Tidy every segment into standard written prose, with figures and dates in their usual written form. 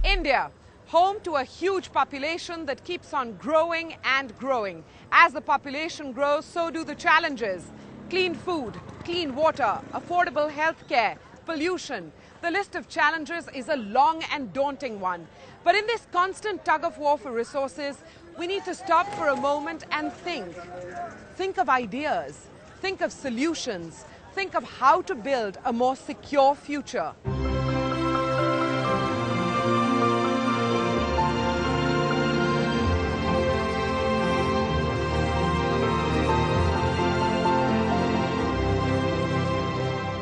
India, home to a huge population that keeps on growing and growing. As the population grows, so do the challenges. Clean food, clean water, affordable healthcare, pollution. The list of challenges is a long and daunting one. But in this constant tug of war for resources, we need to stop for a moment and think. Think of ideas, think of solutions, think of how to build a more secure future.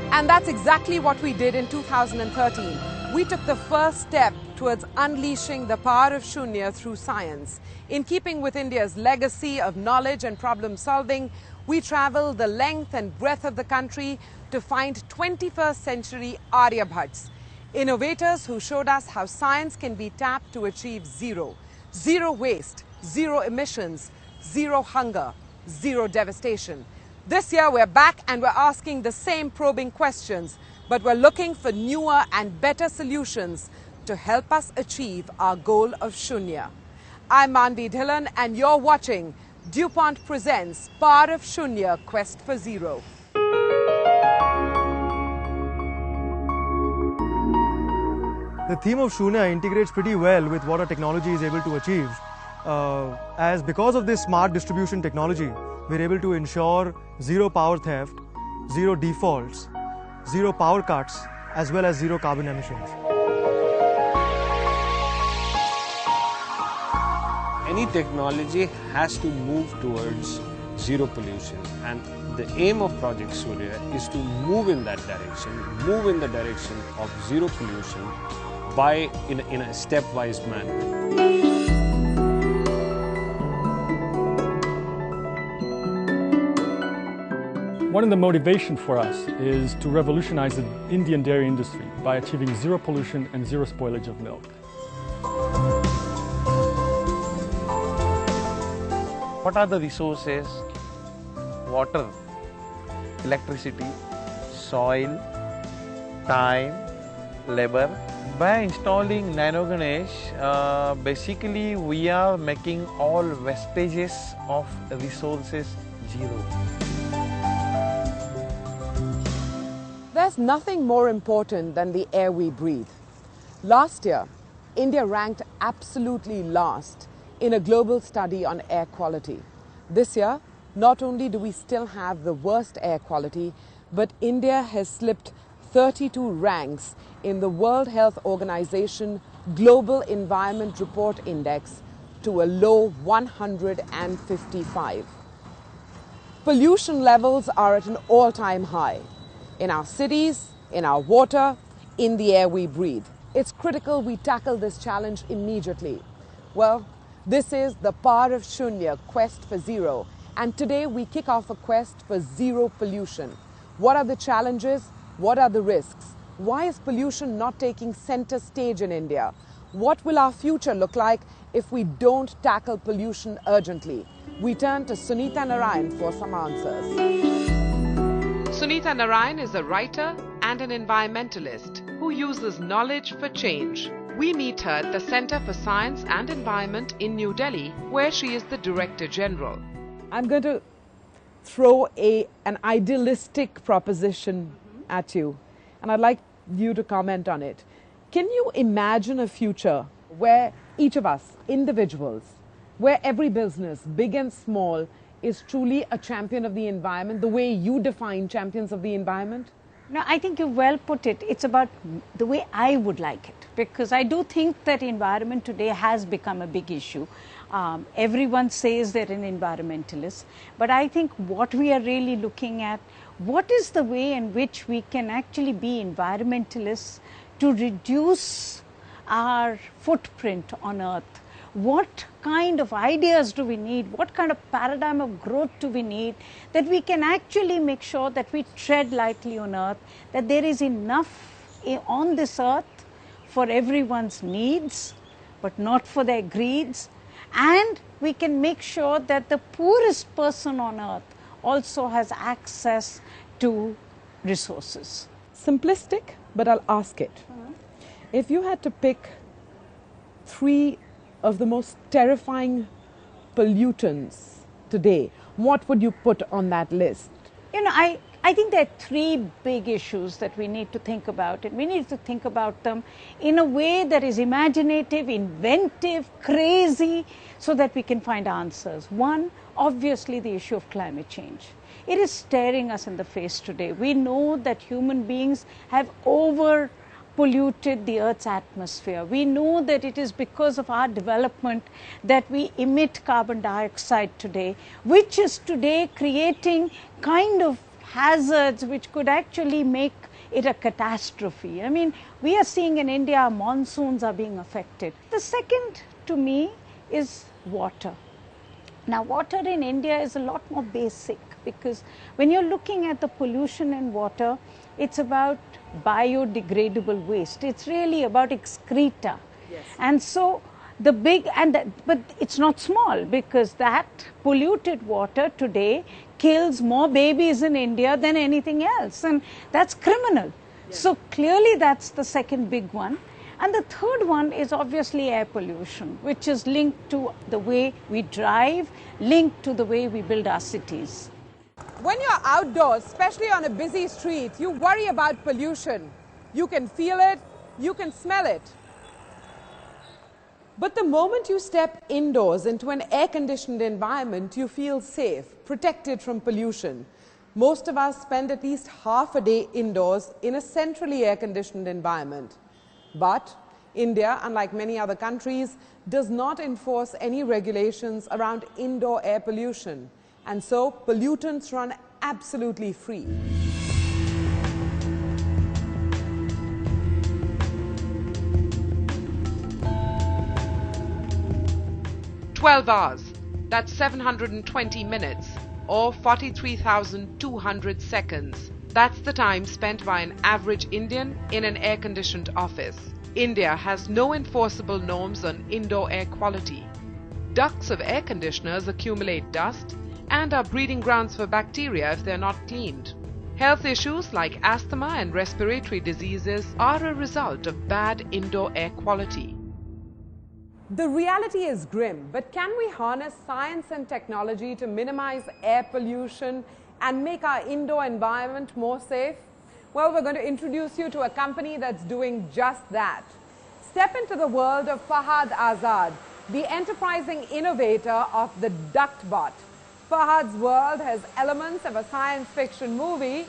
And that's exactly what we did in 2013. We took the first step towards unleashing the power of Shunya through science. In keeping with India's legacy of knowledge and problem solving, we traveled the length and breadth of the country to find 21st century Aryabhattas, innovators who showed us how science can be tapped to achieve zero. Zero waste, zero emissions, zero hunger, zero devastation. This year we're back and we're asking the same probing questions, but we're looking for newer and better solutions to help us achieve our goal of Shunya. I'm Manvi Dhillon and you're watching DuPont Presents Power of Shunya Quest for Zero. The theme of Shunya integrates pretty well with what our technology is able to achieve. As because of this smart distribution technology, we're able to ensure zero power theft, zero defaults, zero power cuts, as well as zero carbon emissions. Any technology has to move towards zero pollution, and the aim of Project Surya is to move in that direction, move in the direction of zero pollution in a stepwise manner. One of the motivations for us is to revolutionize the Indian dairy industry by achieving zero pollution and zero spoilage of milk. What are the resources? Water, electricity, soil, time, labor. By installing Nano Ganesh, basically we are making all wastages of resources zero. There's nothing more important than the air we breathe. Last year, India ranked absolutely last in a global study on air quality. This year, not only do we still have the worst air quality, but India has slipped 32 ranks in the World Health Organization Global Environment Report Index to a low 155. Pollution levels are at an all-time high. In our cities, in our water, in the air we breathe. It's critical we tackle this challenge immediately. Well, this is the Power of Shunya Quest for Zero, and today we kick off a quest for zero pollution. What are the challenges? What are the risks? Why is pollution not taking center stage in India? What will our future look like if we don't tackle pollution urgently? We turn to Sunita Narayan for some answers. Sunita Narayan is a writer and an environmentalist who uses knowledge for change. We meet her at the Center for Science and Environment in New Delhi, where she is the Director General. I'm going to throw an idealistic proposition at you, and I'd like you to comment on it. Can you imagine a future where each of us, individuals, where every business, big and small, is truly a champion of the environment, the way you define champions of the environment? No, I think you've well put it. It's about the way I would like it, because I do think that environment today has become a big issue. Everyone says they're an environmentalist, but I think what we are really looking at, what is the way in which we can actually be environmentalists to reduce our footprint on Earth? What kind of ideas do we need? What kind of paradigm of growth do we need that we can actually make sure that we tread lightly on Earth, that there is enough on this Earth for everyone's needs, but not for their greeds, and we can make sure that the poorest person on Earth also has access to resources. Simplistic, but I'll ask it. If you had to pick 3 of the most terrifying pollutants today, what would you put on that list? You know, I think there are 3 big issues that we need to think about, and we need to think about them in a way that is imaginative, inventive, crazy, so that we can find answers. One, obviously the issue of climate change. It is staring us in the face today. We know that human beings have polluted the Earth's atmosphere. We know that it is because of our development that we emit carbon dioxide today, which is today creating kind of hazards which could actually make it a catastrophe. I mean, we are seeing in India, our monsoons are being affected. The second, to me, is water. Now, water in India is a lot more basic, because when you're looking at the pollution in water, it's about biodegradable waste. It's really about excreta. Yes. And so but it's not small, because that polluted water today kills more babies in India than anything else, and that's criminal. Yes. So clearly that's the second big one. And the third one is obviously air pollution, which is linked to the way we drive, linked to the way we build our cities. When you're outdoors, especially on a busy street, you worry about pollution. You can feel it, you can smell it. But the moment you step indoors into an air-conditioned environment, you feel safe, protected from pollution. Most of us spend at least half a day indoors in a centrally air-conditioned environment. But India, unlike many other countries, does not enforce any regulations around indoor air pollution. And so pollutants run absolutely free. 12 hours, that's 720 minutes, or 43,200 seconds. That's the time spent by an average Indian in an air-conditioned office. India has no enforceable norms on indoor air quality. Ducts of air conditioners accumulate dust and are breeding grounds for bacteria if they're not cleaned. Health issues like asthma and respiratory diseases are a result of bad indoor air quality. The reality is grim, but can we harness science and technology to minimize air pollution and make our indoor environment more safe? Well, we're going to introduce you to a company that's doing just that. Step into the world of Fahad Azad, the enterprising innovator of the duct bot. Fahad's world has elements of a science fiction movie,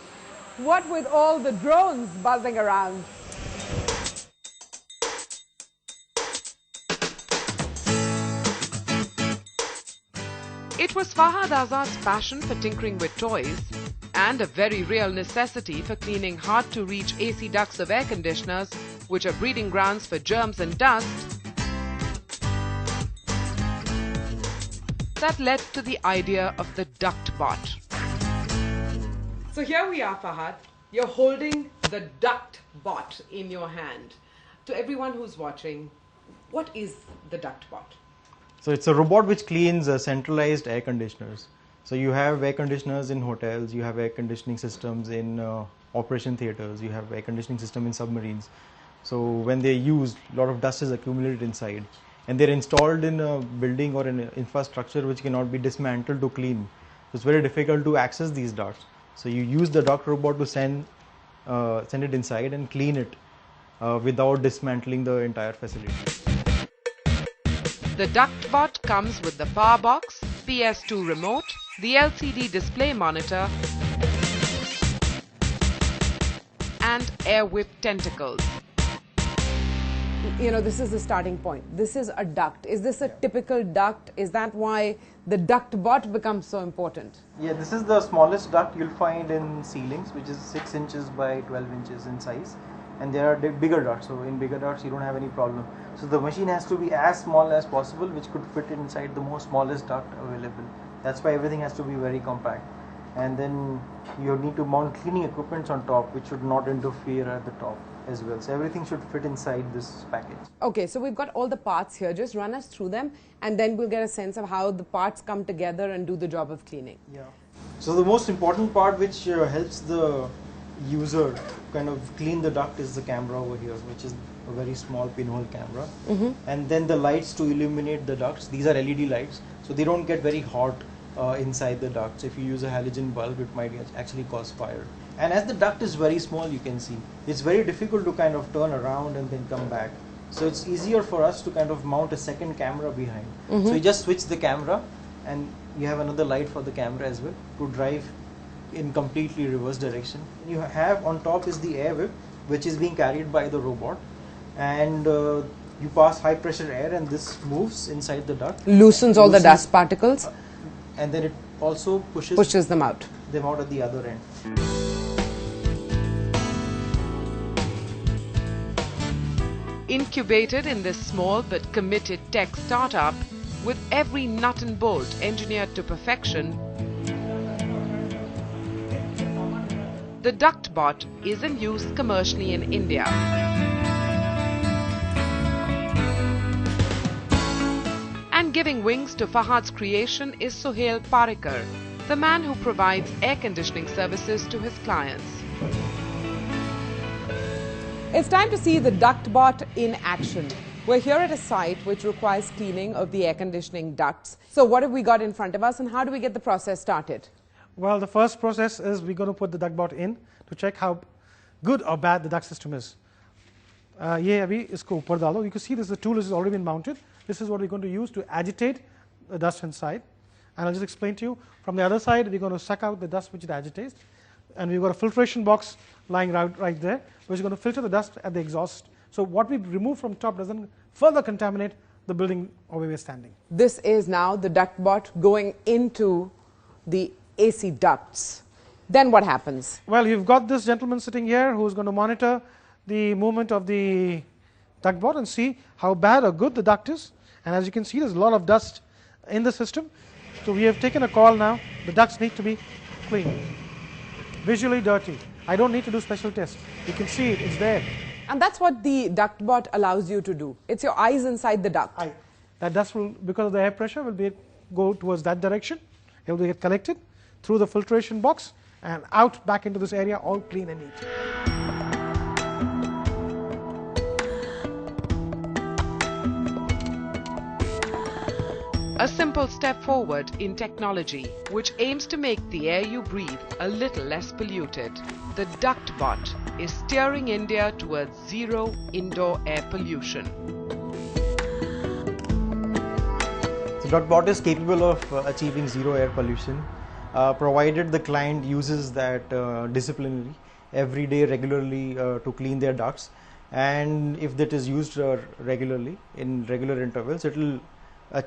what with all the drones buzzing around. It was Fahad Azad's passion for tinkering with toys and a very real necessity for cleaning hard-to-reach AC ducts of air conditioners, which are breeding grounds for germs and dust, that led to the idea of the duct bot. So here we are, Fahad. You're holding the duct bot in your hand. To everyone who's watching, what is the duct bot? So it's a robot which cleans centralized air conditioners. So you have air conditioners in hotels, you have air conditioning systems in operation theaters, you have air conditioning system in submarines. So when they're used, a lot of dust is accumulated inside, and they're installed in a building or in an infrastructure which cannot be dismantled to clean. So it's very difficult to access these ducts. So you use the duct robot to send it inside and clean it without dismantling the entire facility. The duct bot comes with the power box, PS2 remote, the LCD display monitor, and air whip tentacles. You know, this is the starting point. This is a duct. Is this a typical duct? Is that why the duct bot becomes so important? Yeah, this is the smallest duct you'll find in ceilings, which is 6 inches by 12 inches in size. and there are bigger ducts. So in bigger ducts you don't have any problem. So the machine has to be as small as possible, which could fit inside the most smallest duct available. That's why everything has to be very compact. And then you need to mount cleaning equipments on top, which should not interfere at the top as well. So everything should fit inside this package. Okay, so we've got all the parts here. Just run us through them, and then we'll get a sense of how the parts come together and do the job of cleaning. Yeah. So the most important part which helps the user kind of clean the duct is the camera over here, which is a very small pinhole camera. And then the lights to illuminate the ducts. These are LED lights, so they don't get very hot inside the ducts. If you use a halogen bulb, it might actually cause fire. And as the duct is very small, you can see it's very difficult to kind of turn around and then come back. So it's easier for us to kind of mount a second camera behind. So you just switch the camera, and you have another light for the camera as well to drive in completely reverse direction. You have on top is the air whip, which is being carried by the robot, and you pass high pressure air, and this moves inside the duct, Loosens all the dust particles, and then it also pushes them out. At the other end. Incubated in this small but committed tech startup, with every nut and bolt engineered to perfection, the DuctBot is in use commercially in India. And giving wings to Fahad's creation is Sohail Parikar, the man who provides air conditioning services to his clients. It's time to see the DuctBot in action. We're here at a site which requires cleaning of the air conditioning ducts. So what have we got in front of us, and how do we get the process started? Well, the first process is we're going to put the DuctBot in to check how good or bad the duct system is. ये अभी इसको ऊपर डालो. You can see this, the tool has already been mounted. This is what we're going to use to agitate the dust inside. And I'll just explain to you. From the other side, we're going to suck out the dust which it agitates. And we've got a filtration box lying right there, which is going to filter the dust at the exhaust. So what we remove from top doesn't further contaminate the building or where we're standing. This is now the DuctBot going into the AC ducts. Then what happens? Well, you've got this gentleman sitting here who's going to monitor the movement of the DuctBot and see how bad or good the duct is. And as you can see, there's a lot of dust in the system. So we have taken a call now. The ducts need to be clean, visually dirty. I don't need to do special tests. You can see it, it's there. And that's what the DuctBot allows you to do. It's your eyes inside the duct. That dust will, because of the air pressure, will go towards that direction. It will get collected through the filtration box and out back into this area, all clean and neat. A simple step forward in technology which aims to make the air you breathe a little less polluted. The DuctBot is steering India towards zero indoor air pollution. So DuctBot is capable of achieving zero air pollution, provided the client uses that disciplinary every day regularly to clean their ducts, and if that is used regularly in regular intervals, it will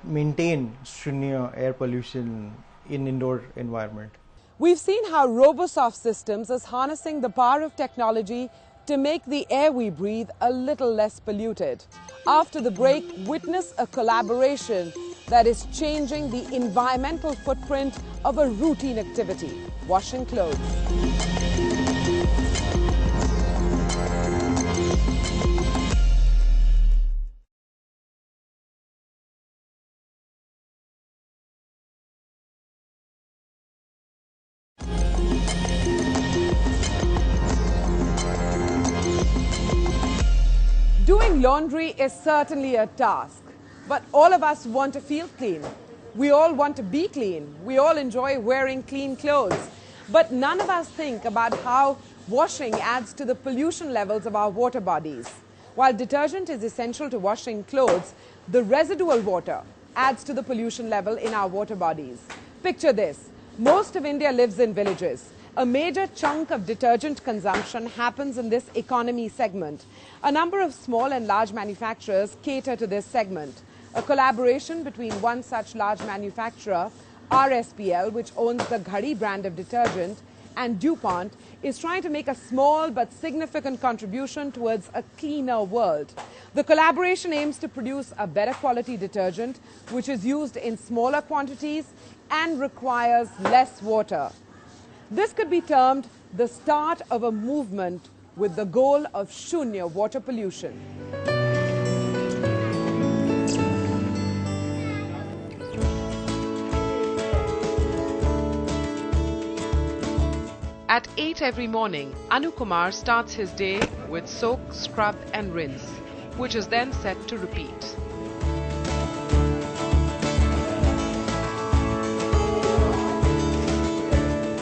maintain Shunya air pollution in indoor environment. We've seen how RoboSoft Systems is harnessing the power of technology to make the air we breathe a little less polluted. After the break, witness a collaboration that is changing the environmental footprint of a routine activity, washing clothes. Doing laundry is certainly a task, but all of us want to feel clean. We all want to be clean. We all enjoy wearing clean clothes, but none of us think about how washing adds to the pollution levels of our water bodies. While detergent is essential to washing clothes, the residual water adds to the pollution level in our water bodies. Picture this. Most of India lives in villages. A major chunk of detergent consumption happens in this economy segment. A number of small and large manufacturers cater to this segment. A collaboration between one such large manufacturer, RSPL, which owns the Ghadi brand of detergent, and DuPont is trying to make a small but significant contribution towards a cleaner world. The collaboration aims to produce a better quality detergent which is used in smaller quantities and requires less water. This could be termed the start of a movement with the goal of Shunya water pollution. At 8 every morning, Anukumar starts his day with soak, scrub and rinse, which is then set to repeat.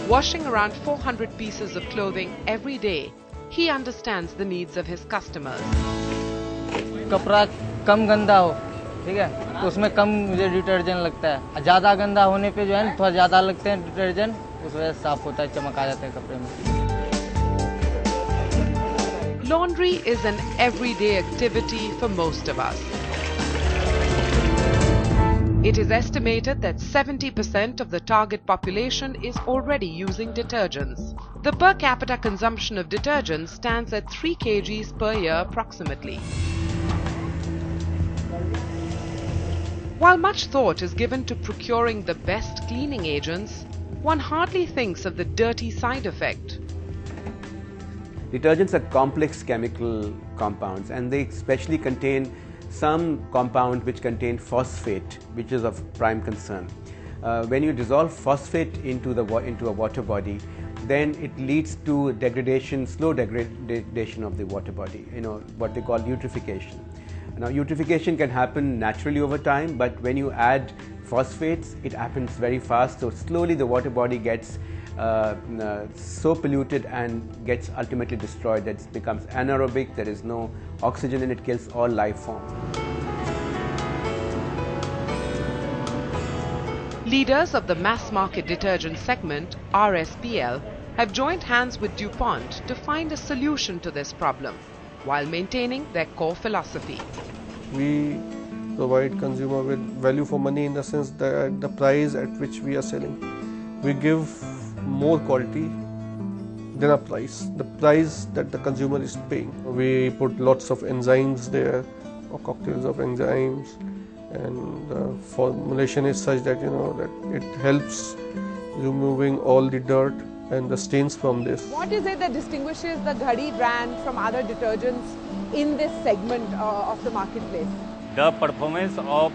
Washing around 400 pieces of clothing every day, he understands the needs of his customers. कपड़ा कम गंदा हो, ठीक है, तो उसमें कम मुझे detergent लगता है. ज़्यादा गंदा होने पे जो है थोड़ा ज़्यादा लगते हैं डिटर्जेंट, उस वजह से साफ होता है, चमक आ जाता है कपड़े में. Laundry is an everyday activity for most of us. It is estimated that 70% of the target population is already using detergents. The per capita consumption of detergents stands at 3 kgs per year approximately. While much thought is given to procuring the best cleaning agents, one hardly thinks of the dirty side effect. Detergents are complex chemical compounds, and they especially contain some compound which contain phosphate, which is of prime concern. When you dissolve phosphate into a water body, then it leads to degradation, slow degradation of the water body, what they call eutrophication. Now, eutrophication can happen naturally over time, but when you add phosphates, it happens very fast. So slowly the water body gets so polluted and gets ultimately destroyed that it becomes anaerobic. There is no oxygen and it kills all life forms. Leaders of the mass market detergent segment, RSPL, have joined hands with DuPont to find a solution to this problem while maintaining their core philosophy. We provide consumer with value for money in the sense that the price at which we are selling, we give more quality than a price, the price that the consumer is paying. We put lots of enzymes there, or cocktails of enzymes, and the formulation is such that that it helps removing all the dirt and the stains from this. What is it that distinguishes the Ghadi brand from other detergents in this segment of the marketplace? The performance of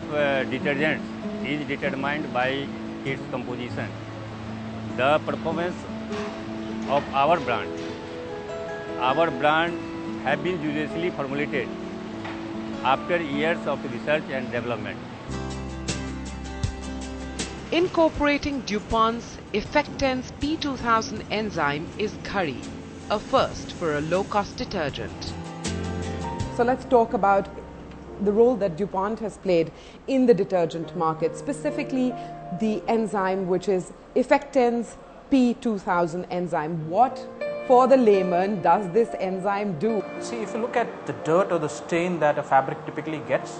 detergent is determined by its composition. The performance of our brand have been judiciously formulated after years of research and development. Incorporating DuPont's Effectance P2000 enzyme is Ghadi, a first for a low-cost detergent. So let's talk about the role that DuPont has played in the detergent market, specifically the enzyme which is Effectance P2000 enzyme. What, for the layman, does this enzyme do? See, if you look at the dirt or the stain that a fabric typically gets,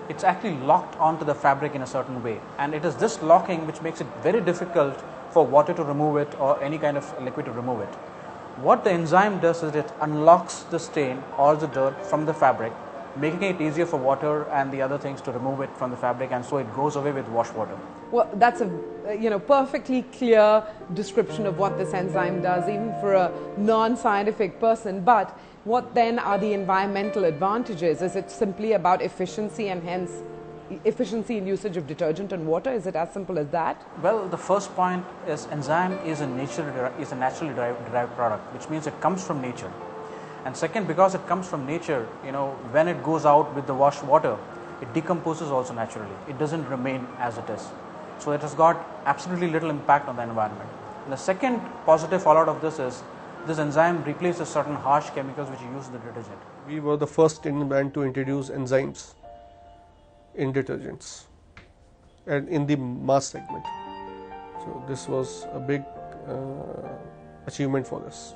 it's actually locked onto the fabric in a certain way, and it is this locking which makes it very difficult for water to remove it or any kind of liquid to remove it. What the enzyme does is it unlocks the stain or the dirt from the fabric, making it easier for water and the other things to remove it from the fabric, and so it goes away with wash water. Well, that's a perfectly clear description of what this enzyme does, even for a non-scientific person. But what then are the environmental advantages? Is it simply about efficiency and hence efficiency in usage of detergent and water? Is it as simple as that? Well, the first point is enzyme is a naturally derived product, which means it comes from nature. And second, because it comes from nature, when it goes out with the wash water, it decomposes also naturally. It doesn't remain as it is. So it has got absolutely little impact on the environment. And the second positive fallout of this is this enzyme replaces certain harsh chemicals which you use in the detergent. We were the first Indian brand to introduce enzymes in detergents and in the mass segment. So this was a big achievement for us.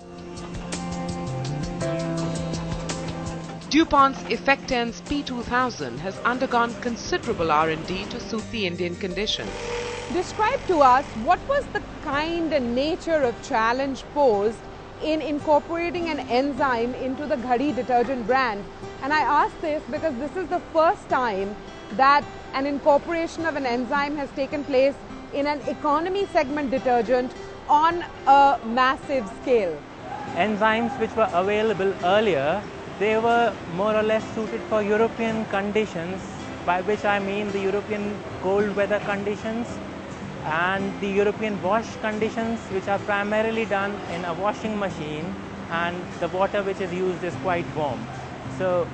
DuPont's Effectance P2000 has undergone considerable R&D to suit the Indian conditions. Describe to us what was the kind and nature of challenge posed in incorporating an enzyme into the Ghadi detergent brand. And I ask this because this is the first time that an incorporation of an enzyme has taken place in an economy segment detergent on a massive scale. Enzymes which were available earlier, they were more or less suited for European conditions, by which I mean the European cold weather conditions and the European wash conditions, which are primarily done in a washing machine, and the water which is used is quite warm. So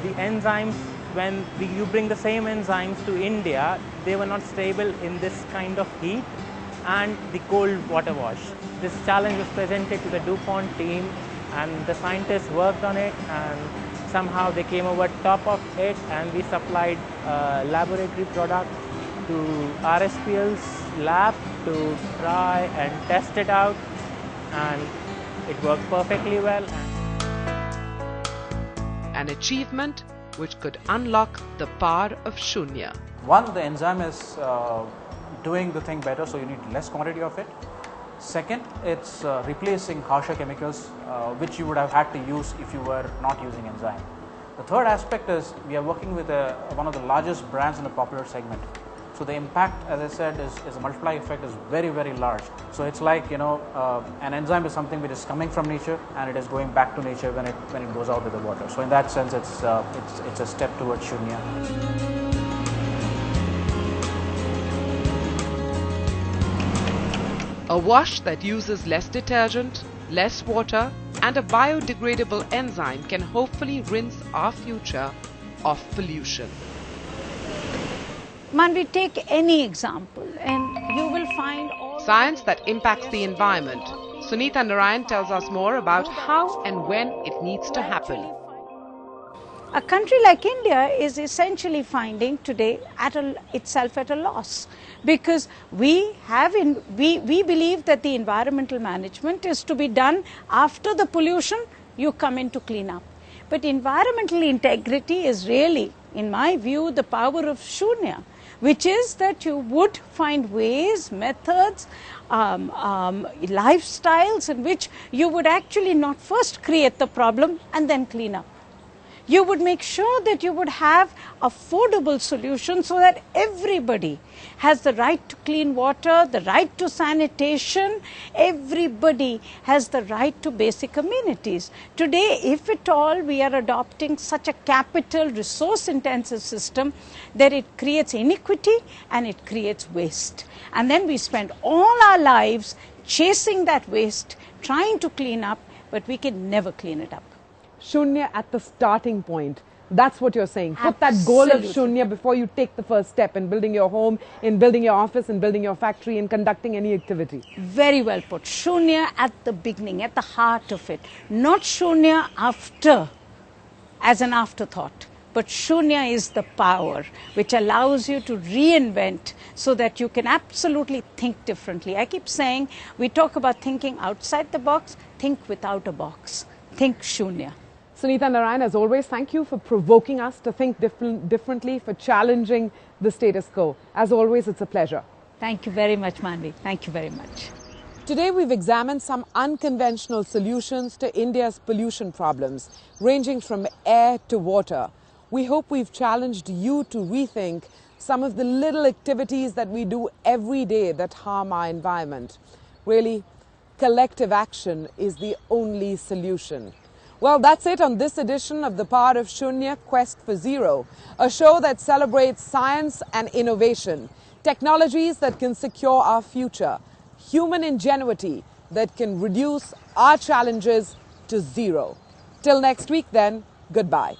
the enzymes, when you bring the same enzymes to India, they were not stable in this kind of heat and the cold water wash. This challenge was presented to the DuPont team, and the scientists worked on it, and somehow they came over top of it, and we supplied laboratory product to RSPL's lab to try and test it out, and it worked perfectly well. An achievement which could unlock the power of Shunya. One, the enzyme is doing the thing better, so you need less quantity of it. Second, it's replacing harsher chemicals which you would have had to use if you were not using enzyme. The third aspect is we are working with one of the largest brands in the popular segment. So the impact, as I said, is a multiply effect is very, very large. So it's like, an enzyme is something which is coming from nature and it is going back to nature when it goes out with the water. So in that sense, it's a step towards Shunya. A wash that uses less detergent, less water, and a biodegradable enzyme can hopefully rinse our future of pollution. Manvi, take any example and you will find all science that impacts the environment. Sunita Narayan tells us more about how and when it needs to happen. A country like India is essentially finding today itself at a loss, because we believe that the environmental management is to be done after the pollution, you come in to clean up. But environmental integrity is really, in my view, the power of Shunya, which is that you would find ways, methods, lifestyles in which you would actually not first create the problem and then clean up. You would make sure that you would have affordable solutions so that everybody has the right to clean water, the right to sanitation, everybody has the right to basic amenities. Today, if at all we are adopting such a capital resource intensive system, that it creates inequity and it creates waste. And then we spend all our lives chasing that waste, trying to clean up, but we can never clean it up. Shunya at the starting point. That's what you're saying. Put that goal of Shunya before you take the first step in building your home, in building your office, in building your factory, in conducting any activity. Very well put. Shunya at the beginning, at the heart of it. Not Shunya after, as an afterthought. But Shunya is the power which allows you to reinvent so that you can absolutely think differently. I keep saying, we talk about thinking outside the box, think without a box. Think Shunya. Sunita Narayan, as always, thank you for provoking us to think differently, for challenging the status quo. As always, it's a pleasure. Thank you very much, Manvi. Thank you very much. Today, we've examined some unconventional solutions to India's pollution problems, ranging from air to water. We hope we've challenged you to rethink some of the little activities that we do every day that harm our environment. Really, collective action is the only solution. Well, that's it on this edition of The Power of Shunya, Quest for Zero, a show that celebrates science and innovation, technologies that can secure our future, human ingenuity that can reduce our challenges to zero. Till next week then, goodbye.